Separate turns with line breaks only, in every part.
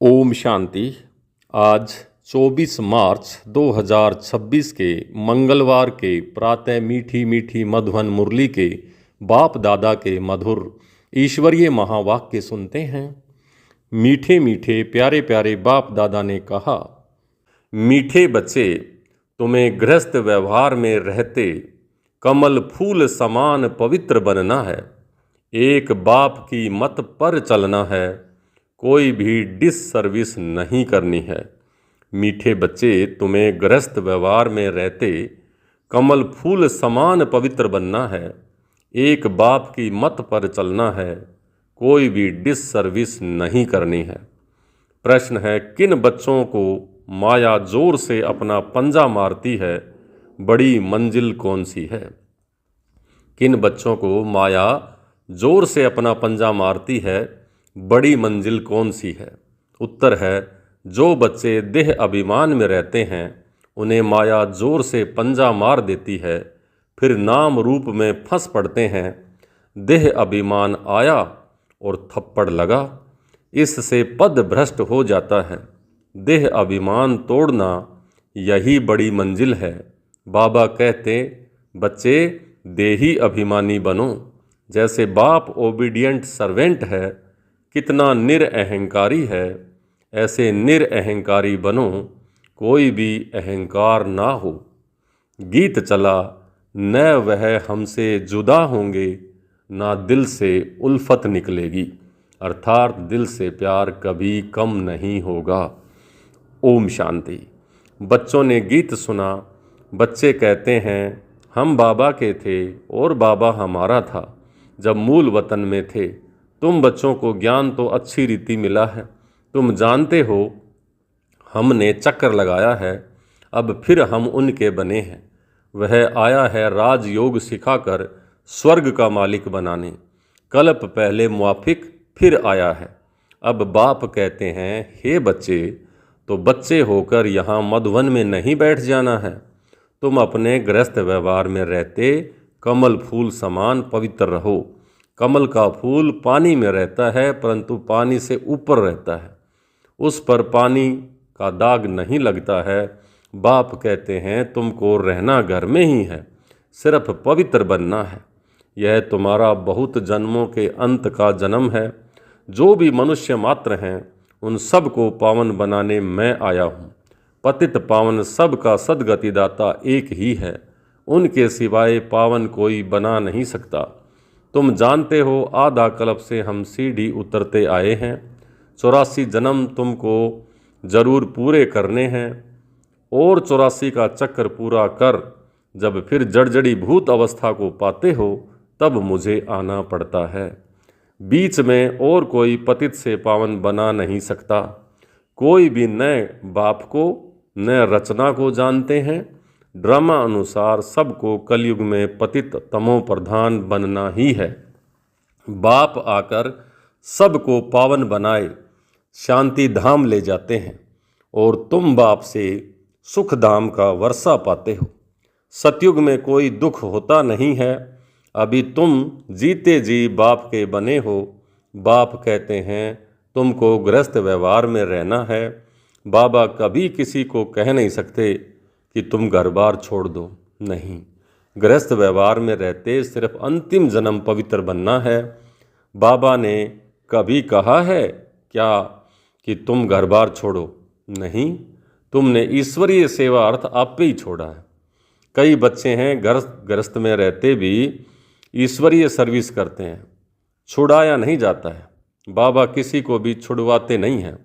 ओम शांति। आज 24 मार्च 2026 के मंगलवार के प्रातः मीठी मीठी मधुवन मुरली के बाप दादा के मधुर ईश्वरीय महावाक्य सुनते हैं। मीठे मीठे प्यारे प्यारे बाप दादा ने कहा, मीठे बच्चे, तुम्हें गृहस्थ व्यवहार में रहते कमल फूल समान पवित्र बनना है। एक बाप की मत पर चलना है, कोई भी डिससर्विस नहीं करनी है। मीठे बच्चे, तुम्हें गृहस्थ व्यवहार में रहते कमल फूल समान पवित्र बनना है। एक बाप की मत पर चलना है, कोई भी डिससर्विस नहीं करनी है। प्रश्न है, किन बच्चों को माया जोर से अपना पंजा मारती है, बड़ी मंजिल कौन सी है? किन बच्चों को माया जोर से अपना पंजा मारती है, बड़ी मंजिल कौन सी है? उत्तर है, जो बच्चे देह अभिमान में रहते हैं उन्हें माया जोर से पंजा मार देती है, फिर नाम रूप में फंस पड़ते हैं। देह अभिमान आया और थप्पड़ लगा, इससे पद भ्रष्ट हो जाता है। देह अभिमान तोड़ना यही बड़ी मंजिल है। बाबा कहते, बच्चे देही अभिमानी बनो। जैसे बाप ओबीडियंट सर्वेंट है, कितना निरअहंकारी है, ऐसे निरअहंकारी बनो, कोई भी अहंकार ना हो। गीत चला, न वह हमसे जुदा होंगे, ना दिल से उल्फत निकलेगी, अर्थात दिल से प्यार कभी कम नहीं होगा। ओम शांति। बच्चों ने गीत सुना। बच्चे कहते हैं, हम बाबा के थे और बाबा हमारा था जब मूल वतन में थे। तुम बच्चों को ज्ञान तो अच्छी रीति मिला है, तुम जानते हो हमने चक्कर लगाया है, अब फिर हम उनके बने हैं। वह आया है राजयोग सिखाकर स्वर्ग का मालिक बनाने। कल्प पहले मुआफिक फिर आया है। अब बाप कहते हैं, हे बच्चे, तो बच्चे होकर यहाँ मधुवन में नहीं बैठ जाना है। तुम अपने गृहस्थ व्यवहार में रहते कमल फूल समान पवित्र रहो। कमल का फूल पानी में रहता है, परंतु पानी से ऊपर रहता है, उस पर पानी का दाग नहीं लगता है। बाप कहते हैं, तुमको रहना घर में ही है, सिर्फ पवित्र बनना है। यह तुम्हारा बहुत जन्मों के अंत का जन्म है। जो भी मनुष्य मात्र हैं उन सब को पावन बनाने मैं आया हूँ। पतित पावन सब का सद्गतिदाता एक ही है, उनके सिवाय पावन कोई बना नहीं सकता। तुम जानते हो, आधा कल्प से हम सीढ़ी उतरते आए हैं। 84 जन्म तुमको जरूर पूरे करने हैं, और 84 का चक्कर पूरा कर जब फिर जड़जड़ी भूत अवस्था को पाते हो, तब मुझे आना पड़ता है। बीच में और कोई पतित से पावन बना नहीं सकता। कोई भी न बाप को न रचना को जानते हैं। ड्रामा अनुसार सबको कलयुग में पतित तमो प्रधान बनना ही है। बाप आकर सबको पावन बनाए शांति धाम ले जाते हैं, और तुम बाप से सुख धाम का वर्षा पाते हो। सतयुग में कोई दुख होता नहीं है। अभी तुम जीते जी बाप के बने हो। बाप कहते हैं, तुमको गृहस्थ व्यवहार में रहना है। बाबा कभी किसी को कह नहीं सकते कि तुम घर बार छोड़ दो, नहीं। गृहस्थ व्यवहार में रहते सिर्फ अंतिम जन्म पवित्र बनना है। बाबा ने कभी कहा है क्या कि तुम घर बार छोड़ो? नहीं, तुमने ईश्वरीय सेवा अर्थ आप पे ही छोड़ा है। कई बच्चे हैं गृहस्थ में रहते भी ईश्वरीय सर्विस करते हैं, छुड़ाया नहीं जाता है। बाबा किसी को भी छुड़वाते नहीं हैं।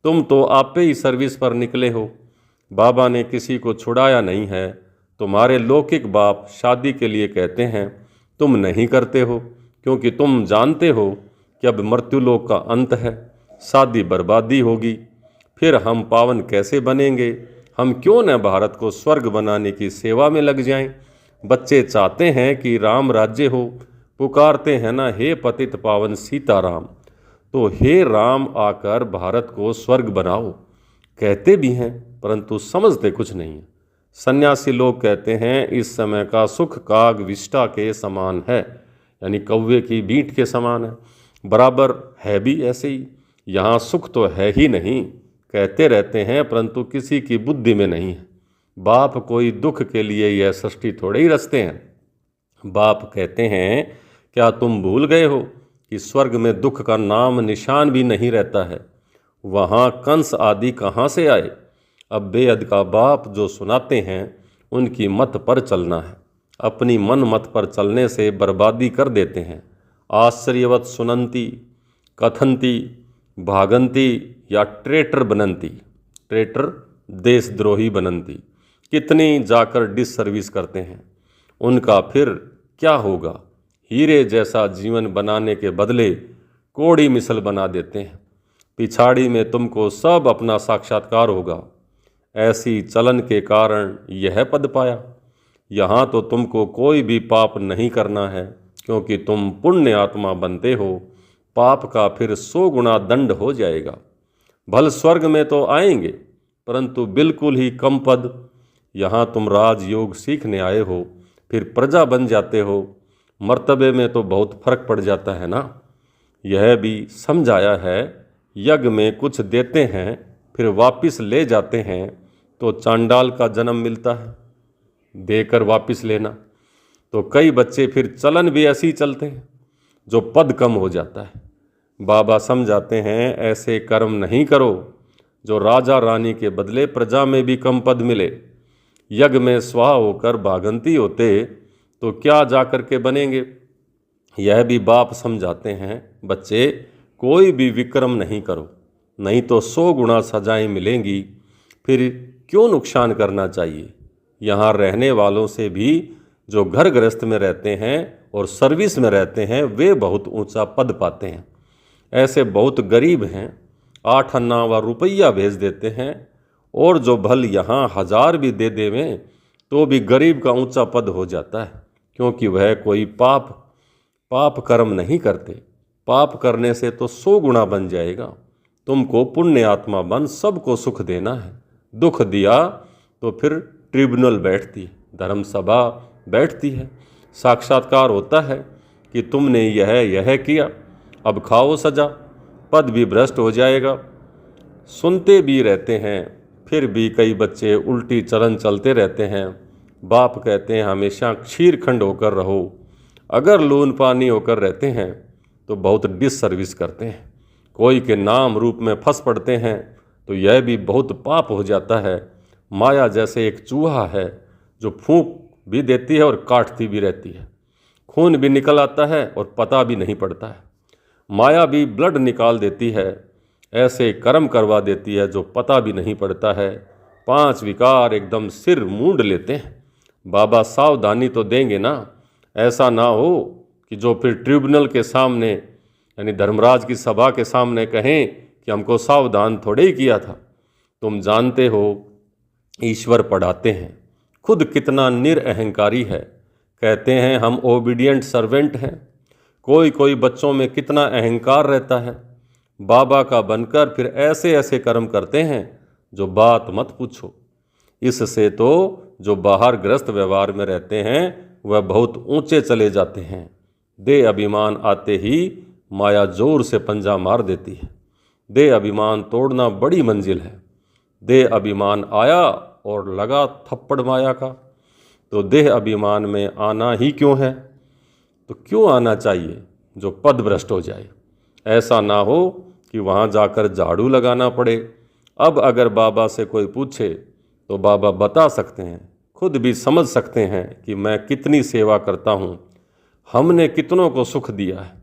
तुम तो आप पे ही सर्विस पर निकले हो, बाबा ने किसी को छुड़ाया नहीं है। तुम्हारे लौकिक बाप शादी के लिए कहते हैं, तुम नहीं करते हो, क्योंकि तुम जानते हो कि अब मृत्युलोक का अंत है, शादी बर्बादी होगी, फिर हम पावन कैसे बनेंगे? हम क्यों न भारत को स्वर्ग बनाने की सेवा में लग जाएं? बच्चे चाहते हैं कि राम राज्य हो, पुकारते हैं ना, हे पतित पावन सीताराम। तो हे राम आकर भारत को स्वर्ग बनाओ, कहते भी हैं, परंतु समझते कुछ नहीं है। सन्यासी लोग कहते हैं, इस समय का सुख काग विष्टा के समान है, यानी कौवे की बीट के समान है। बराबर है भी ऐसे ही। यहाँ सुख तो है ही नहीं, कहते रहते हैं परंतु किसी की बुद्धि में नहीं है। बाप कोई दुख के लिए यह सृष्टि थोड़े ही रचते हैं। बाप कहते हैं, क्या तुम भूल गए हो कि स्वर्ग में दुख का नाम निशान भी नहीं रहता है। वहाँ कंस आदि कहाँ से आए। अब बेअद का बाप जो सुनाते हैं उनकी मत पर चलना है। अपनी मन मत पर चलने से बर्बादी कर देते हैं। आश्चर्यवत सुनंती कथंती भागंती या ट्रेटर बनंती, ट्रेटर देशद्रोही बनंती, कितनी जाकर डिस सर्विस करते हैं। उनका फिर क्या होगा। हीरे जैसा जीवन बनाने के बदले कोड़ी मिसल बना देते हैं। पिछाड़ी में तुमको सब अपना साक्षात्कार होगा। ऐसी चलन के कारण यह पद पाया। यहाँ तो तुमको कोई भी पाप नहीं करना है, क्योंकि तुम पुण्य आत्मा बनते हो। पाप का फिर 100 गुना दंड हो जाएगा। भल स्वर्ग में तो आएंगे, परंतु बिल्कुल ही कम पद। यहाँ तुम राजयोग सीखने आए हो, फिर प्रजा बन जाते हो। मर्तबे में तो बहुत फर्क पड़ जाता है ना। यह भी समझाया है, यज्ञ में कुछ देते हैं फिर वापिस ले जाते हैं तो चांडाल का जन्म मिलता है। देकर वापिस लेना तो कई बच्चे फिर चलन भी ऐसे ही चलते हैं, जो पद कम हो जाता है। बाबा समझाते हैं, ऐसे कर्म नहीं करो जो राजा रानी के बदले प्रजा में भी कम पद मिले। यज्ञ में स्वाहा होकर भागंती होते तो क्या जाकर के बनेंगे। यह भी बाप समझाते हैं, बच्चे कोई भी विक्रम नहीं करो, नहीं तो 100 गुना सजाएं मिलेंगी। फिर क्यों नुकसान करना चाहिए। यहाँ रहने वालों से भी जो घर गृहस्थ में रहते हैं और सर्विस में रहते हैं वे बहुत ऊंचा पद पाते हैं। ऐसे बहुत गरीब हैं, 8 अन्ना व रुपया भेज देते हैं, और जो भल यहाँ 1000 भी दे देवें तो भी गरीब का ऊंचा पद हो जाता है, क्योंकि वह कोई पाप कर्म नहीं करते। पाप करने से तो 100 गुना बन जाएगा। तुमको पुण्य आत्मा बन सबको सुख देना है। दुख दिया तो फिर ट्रिब्यूनल बैठती है, धर्म सभा बैठती है, साक्षात्कार होता है कि तुमने यह किया, अब खाओ सजा। पद भी भ्रष्ट हो जाएगा। सुनते भी रहते हैं, फिर भी कई बच्चे उल्टी चलन चलते रहते हैं। बाप कहते हैं, हमेशा क्षीरखंड होकर रहो। अगर लून पानी होकर रहते हैं तो बहुत डिस सर्विस करते हैं। कोई के नाम रूप में फंस पड़ते हैं तो यह भी बहुत पाप हो जाता है। माया जैसे एक चूहा है जो फूंक भी देती है और काटती भी रहती है। खून भी निकल आता है और पता भी नहीं पड़ता है। माया भी ब्लड निकाल देती है, ऐसे कर्म करवा देती है जो पता भी नहीं पड़ता है। 5 विकार एकदम सिर मूंड लेते हैं। बाबा सावधानी तो देंगे ना, ऐसा ना हो कि जो फिर ट्रिब्यूनल के सामने यानी धर्मराज की सभा के सामने कहें कि हमको सावधान थोड़े ही किया था। तुम जानते हो ईश्वर पढ़ाते हैं, खुद कितना निरअहंकारी है। कहते हैं हम ओबीडियंट सर्वेंट हैं। कोई बच्चों में कितना अहंकार रहता है। बाबा का बनकर फिर ऐसे ऐसे कर्म करते हैं जो बात मत पूछो। इससे तो जो बाहर ग्रस्त व्यवहार में रहते हैं वह बहुत ऊंचे चले जाते हैं। देह अभिमान आते ही माया जोर से पंजा मार देती है। देह अभिमान तोड़ना बड़ी मंजिल है। देह अभिमान आया और लगा थप्पड़ माया का, तो देह अभिमान में आना ही क्यों है। तो क्यों आना चाहिए जो पद भ्रष्ट हो जाए। ऐसा ना हो कि वहाँ जाकर झाड़ू लगाना पड़े। अब अगर बाबा से कोई पूछे तो बाबा बता सकते हैं, खुद भी समझ सकते हैं कि मैं कितनी सेवा करता हूँ, हमने कितनों को सुख दिया है।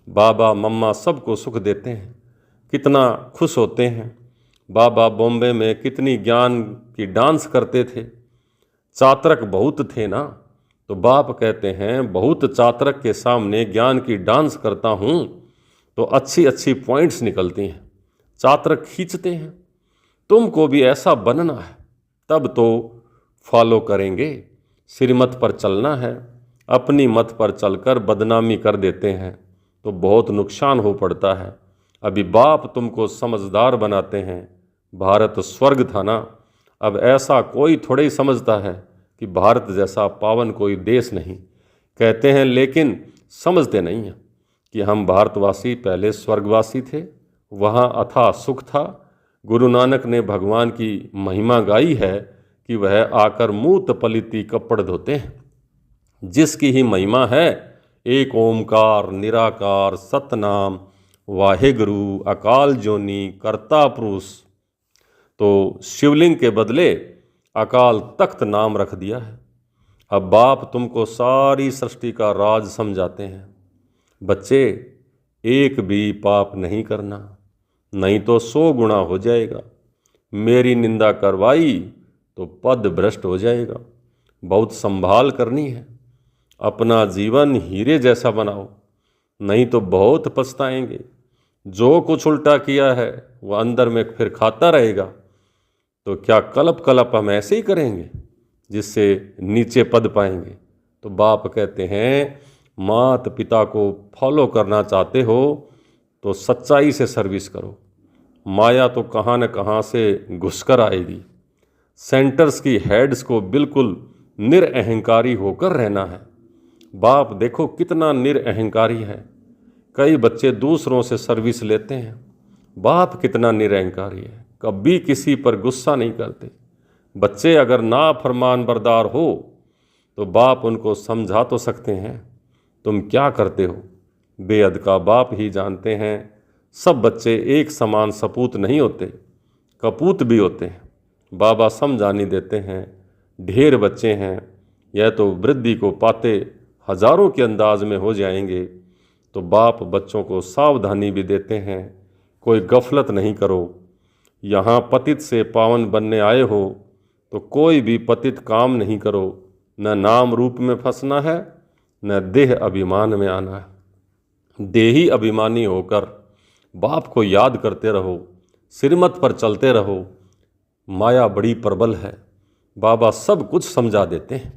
बाबा मम्मा सबको सुख देते हैं, कितना खुश होते हैं। बाबा बॉम्बे में कितनी ज्ञान की डांस करते थे। चातरक बहुत थे ना, तो बाप कहते हैं बहुत चातरक के सामने ज्ञान की डांस करता हूँ तो अच्छी अच्छी पॉइंट्स निकलती हैं, चातरक खींचते हैं। तुमको भी ऐसा बनना है, तब तो फॉलो करेंगे। श्रीमत पर चलना है, अपनी मत पर चलकर बदनामी कर देते हैं तो बहुत नुकसान हो पड़ता है। अभी बाप तुमको समझदार बनाते हैं। भारत स्वर्ग था ना, अब ऐसा कोई थोड़े ही समझता है कि भारत जैसा पावन कोई देश नहीं। कहते हैं लेकिन समझते नहीं हैं कि हम भारतवासी पहले स्वर्गवासी थे वहाँ अथाह सुख था। गुरु नानक ने भगवान की महिमा गाई है कि वह आकर मूत पलिती कपड़ धोते हैं। जिसकी ही महिमा है एक ओमकार निराकार सतनाम वाहेगुरु अकाल जोनी करता पुरुष, तो शिवलिंग के बदले अकाल तख्त नाम रख दिया है। अब बाप तुमको सारी सृष्टि का राज समझाते हैं। बच्चे, एक भी पाप नहीं करना, नहीं तो 100 गुना हो जाएगा। मेरी निंदा करवाई तो पद भ्रष्ट हो जाएगा। बहुत संभाल करनी है। अपना जीवन हीरे जैसा बनाओ, नहीं तो बहुत पछताएंगे। जो कुछ उल्टा किया है वह अंदर में फिर खाता रहेगा। तो क्या कलप कलप हम ऐसे ही करेंगे जिससे नीचे पद पाएंगे? तो बाप कहते हैं, माता पिता को फॉलो करना चाहते हो तो सच्चाई से सर्विस करो। माया तो कहाँ न कहाँ से घुसकर आएगी। सेंटर्स की हेड्स को बिल्कुल निरअहंकारी होकर रहना है। बाप देखो कितना निरअहंकारी है। कई बच्चे दूसरों से सर्विस लेते हैं। बाप कितना निरअहंकारी है, कभी किसी पर गुस्सा नहीं करते। बच्चे अगर नाफरमान बरदार हो तो बाप उनको समझा तो सकते हैं, तुम क्या करते हो। बेअद का बाप ही जानते हैं। सब बच्चे एक समान सपूत नहीं होते, कपूत भी होते हैं। बाबा समझानी देते हैं। ढेर बच्चे हैं, यह तो वृद्धि को पाते हजारों के अंदाज में हो जाएंगे। तो बाप बच्चों को सावधानी भी देते हैं, कोई गफलत नहीं करो। यहाँ पतित से पावन बनने आए हो तो कोई भी पतित काम नहीं करो। न नाम रूप में फंसना है, न देह अभिमान में आना है। देही अभिमानी होकर बाप को याद करते रहो, सिरमत पर चलते रहो। माया बड़ी प्रबल है, बाबा सब कुछ समझा देते हैं।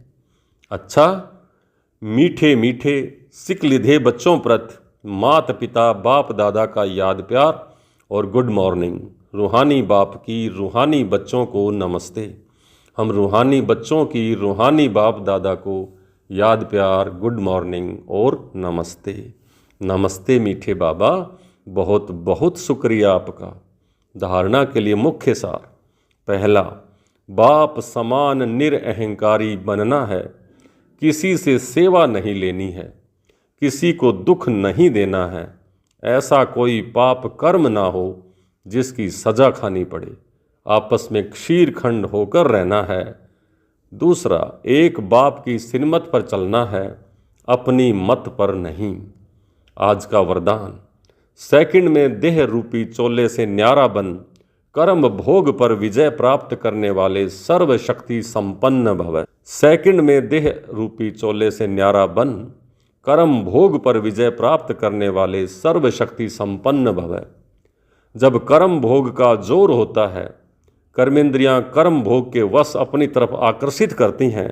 अच्छा, मीठे मीठे सिकलिधे बच्चों प्रति माता पिता बाप दादा का याद प्यार और गुड मॉर्निंग। रूहानी बाप की रूहानी बच्चों को नमस्ते। हम रूहानी बच्चों की रूहानी बाप दादा को याद प्यार, गुड मॉर्निंग और नमस्ते। नमस्ते मीठे बाबा, बहुत बहुत शुक्रिया आपका। धारणा के लिए मुख्य सार: पहला, बाप समान निरअहंकारी बनना है। किसी से सेवा नहीं लेनी है, किसी को दुख नहीं देना है। ऐसा कोई पाप कर्म ना हो जिसकी सजा खानी पड़े। आपस में क्षीरखंड होकर रहना है। दूसरा, एक बाप की सिनमत पर चलना है, अपनी मत पर नहीं। आज का वरदान: सेकंड में देह रूपी चोले से न्यारा बन, कर्म भोग पर विजय प्राप्त करने वाले सर्वशक्ति संपन्न भव। सेकंड में देह रूपी चोले से न्यारा बन, कर्म भोग पर विजय प्राप्त करने वाले सर्वशक्ति संपन्न भव। जब कर्म भोग का जोर होता है, कर्मेंद्रियां कर्म भोग के वश अपनी तरफ आकर्षित करती हैं,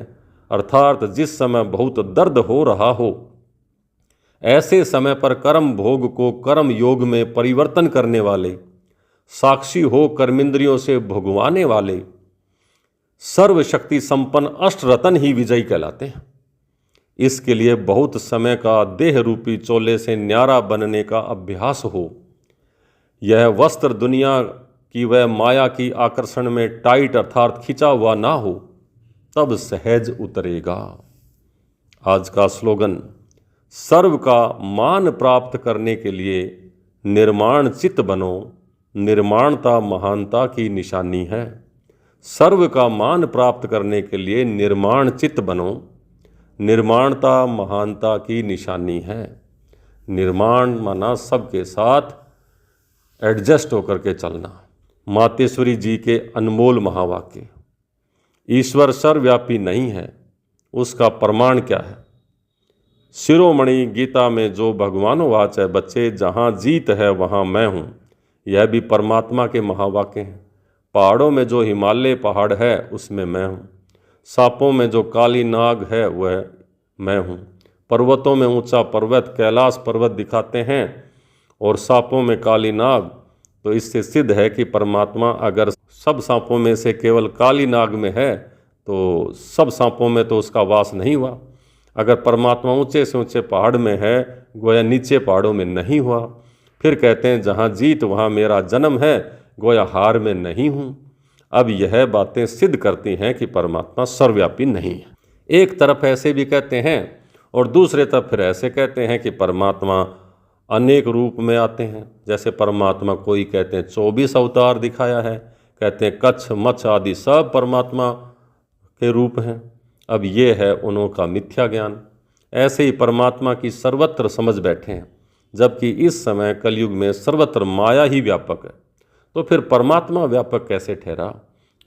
अर्थात जिस समय बहुत दर्द हो रहा हो, ऐसे समय पर कर्म भोग को कर्म योग में परिवर्तन करने वाले, साक्षी हो कर्मेंद्रियों से भोगवाने वाले सर्वशक्ति संपन्न अष्टरतन ही विजयी कहलाते हैं। इसके लिए बहुत समय का देह रूपी चोले से न्यारा बनने का अभ्यास हो। यह वस्त्र दुनिया की वह माया की आकर्षण में टाइट अर्थात खिंचा हुआ ना हो, तब सहज उतरेगा। आज का स्लोगन: सर्व का मान प्राप्त करने के लिए निर्माण चित्त बनो। निर्माणता महानता की निशानी है। सर्व का मान प्राप्त करने के लिए निर्माण चित्त बनो। निर्माणता महानता की निशानी है। निर्माण माना सबके साथ एडजस्ट होकर के चलना। मातेश्वरी जी के अनमोल महावाक्य। ईश्वर सर्वव्यापी नहीं है, उसका प्रमाण क्या है? शिरोमणि गीता में जो भगवानोवाच है, बच्चे जहाँ जीत है वहाँ मैं हूँ, यह भी परमात्मा के महावाक्य हैं। पहाड़ों में जो हिमालय पहाड़ है उसमें मैं हूँ। सांपों में जो काली नाग है वह मैं हूँ। पर्वतों में ऊंचा पर्वत कैलाश पर्वत दिखाते हैं और सांपों में काली नाग, तो इससे सिद्ध है कि परमात्मा अगर सब सांपों में से केवल काली नाग में है तो सब सांपों में तो उसका वास नहीं हुआ। अगर परमात्मा ऊंचे से ऊंचे पहाड़ में है, गोया नीचे पहाड़ों में नहीं हुआ। फिर कहते हैं जहाँ जीत वहाँ मेरा जन्म है, गोया हार में नहीं हूँ। अब यह बातें सिद्ध करती हैं कि परमात्मा सर्वव्यापी नहीं है। एक तरफ ऐसे भी कहते हैं और दूसरे तरफ फिर ऐसे कहते हैं कि परमात्मा अनेक रूप में आते हैं। जैसे परमात्मा कोई कहते हैं 24 अवतार दिखाया है, कहते हैं कच्छ मच्छ आदि सब परमात्मा के रूप हैं। अब ये है उनका मिथ्या ज्ञान। ऐसे ही परमात्मा की सर्वत्र समझ बैठे हैं, जबकि इस समय कलयुग में सर्वत्र माया ही व्यापक है। तो फिर परमात्मा व्यापक कैसे ठहरा?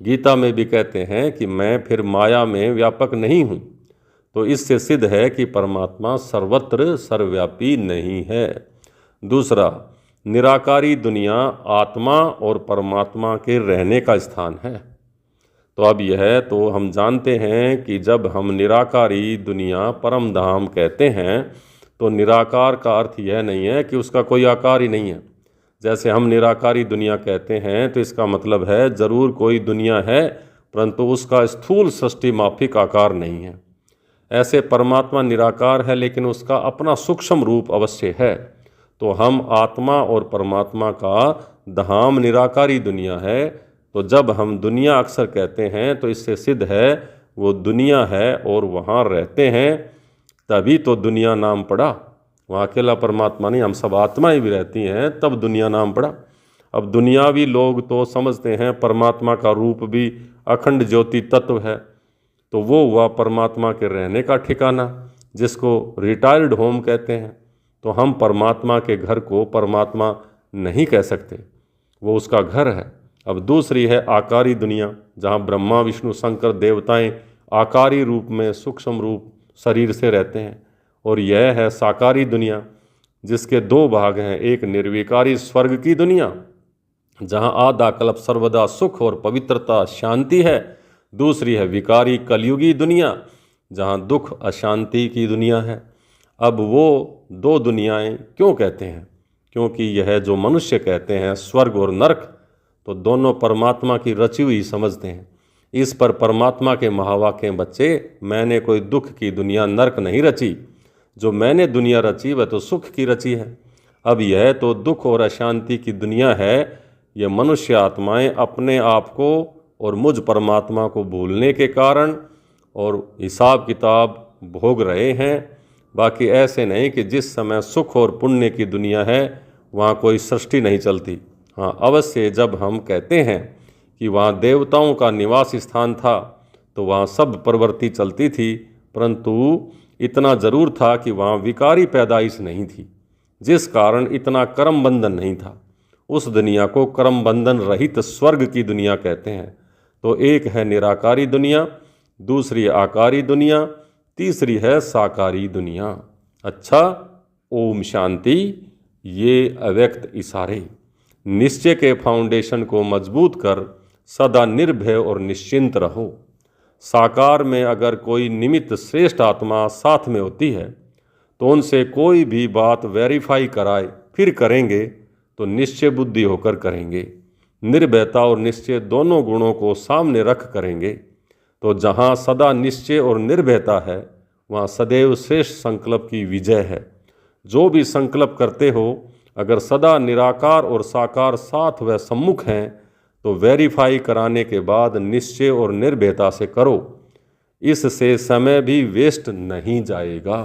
गीता में भी कहते हैं कि मैं फिर माया में व्यापक नहीं हूँ। तो इससे सिद्ध है कि परमात्मा सर्वत्र सर्वव्यापी नहीं है। दूसरा, निराकारी दुनिया आत्मा और परमात्मा के रहने का स्थान है। तो अब यह तो हम जानते हैं कि जब हम निराकारी दुनिया परम धाम कहते हैं तो निराकार का अर्थ यह नहीं है कि उसका कोई आकार ही नहीं है। जैसे हम निराकारी दुनिया कहते हैं तो इसका मतलब है ज़रूर कोई दुनिया है, परंतु उसका स्थूल सृष्टि माफिक आकार नहीं है। ऐसे परमात्मा निराकार है लेकिन उसका अपना सूक्ष्म रूप अवश्य है। तो हम आत्मा और परमात्मा का धाम निराकारी दुनिया है। तो जब हम दुनिया अक्सर कहते हैं तो इससे सिद्ध है वो दुनिया है और वहाँ रहते हैं, तभी तो दुनिया नाम पड़ा। वहाँ अकेला परमात्मा नहीं, हम सब आत्माएं भी रहती हैं, तब दुनिया नाम पड़ा। अब दुनियावी लोग तो समझते हैं परमात्मा का रूप भी अखंड ज्योति तत्व है, तो वो हुआ परमात्मा के रहने का ठिकाना, जिसको रिटायर्ड होम कहते हैं। तो हम परमात्मा के घर को परमात्मा नहीं कह सकते, वो उसका घर है। अब दूसरी है आकारी दुनिया, जहाँ ब्रह्मा विष्णु शंकर देवताएं आकारी रूप में सूक्ष्म रूप शरीर से रहते हैं। और यह है साकारी दुनिया, जिसके दो भाग हैं। एक निर्विकारी स्वर्ग की दुनिया, जहाँ आदा कल्प सर्वदा सुख और पवित्रता शांति है। दूसरी है विकारी कलयुगी दुनिया, जहाँ दुख अशांति की दुनिया है। अब वो दो दुनियाएं क्यों कहते हैं? क्योंकि यह जो मनुष्य कहते हैं स्वर्ग और नरक, तो दोनों परमात्मा की रची हुई समझते हैं। इस पर परमात्मा के महावाक्य बच्चे, मैंने कोई दुख की दुनिया नरक नहीं रची, जो मैंने दुनिया रची वह तो सुख की रची है। अब यह तो दुख और अशांति की दुनिया है। ये मनुष्य आत्माएं अपने आप को और मुझ परमात्मा को भूलने के कारण और हिसाब किताब भोग रहे हैं। बाकी ऐसे नहीं कि जिस समय सुख और पुण्य की दुनिया है वहाँ कोई सृष्टि नहीं चलती। हाँ, अवश्य जब हम कहते हैं कि वहाँ देवताओं का निवास स्थान था तो वहाँ सब प्रवृत्ति चलती थी, परंतु इतना जरूर था कि वहाँ विकारी पैदाइश नहीं थी, जिस कारण इतना कर्म बंधन नहीं था। उस दुनिया को कर्म बंधन रहित स्वर्ग की दुनिया कहते हैं। तो एक है निराकारी दुनिया, दूसरी आकारी दुनिया, तीसरी है साकारी दुनिया। अच्छा, ओम शांति। ये अव्यक्त इशारे निश्चय के फाउंडेशन को मजबूत कर सदा निर्भय और निश्चिंत रहो। साकार में अगर कोई निमित्त श्रेष्ठ आत्मा साथ में होती है तो उनसे कोई भी बात वेरीफाई कराए फिर करेंगे तो निश्चय बुद्धि होकर करेंगे। निर्भयता और निश्चय दोनों गुणों को सामने रख करेंगे। तो जहाँ सदा निश्चय और निर्भयता है वहाँ सदैव श्रेष्ठ संकल्प की विजय है। जो भी संकल्प करते हो, अगर सदा निराकार और साकार साथ व सम्मुख हैं तो वेरीफाई कराने के बाद निश्चय और निर्भयता से करो। इससे समय भी वेस्ट नहीं जाएगा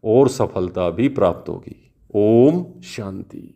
और सफलता भी प्राप्त होगी। ओम शांति।